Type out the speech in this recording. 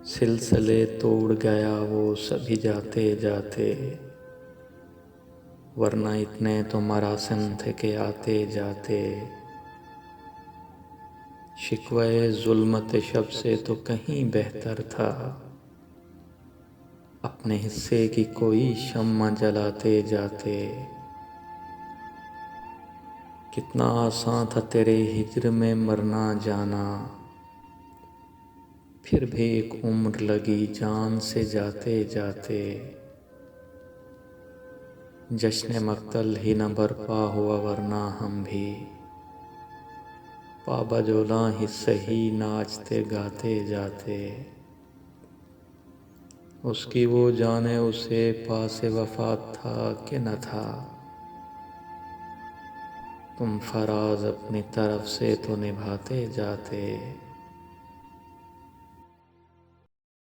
सिलसिले तोड़ गया वो सभी जाते जाते, वरना इतने तो मरासिम थे के आते जाते। शिकवे जुल्मत शब से तो कहीं बेहतर था, अपने हिस्से की कोई शम्मा जलाते जाते। कितना आसान था तेरे हिज्र में मरना जाना, फिर भी एक उम्र लगी जान से जाते जाते। जश्न मक्तल ही न बरपा हुआ वरना हम भी पाबजोला ही सही नाचते गाते जाते। उसकी वो जाने उसे पास वफा था कि न था, तुम फराज अपनी तरफ से तो निभाते जाते।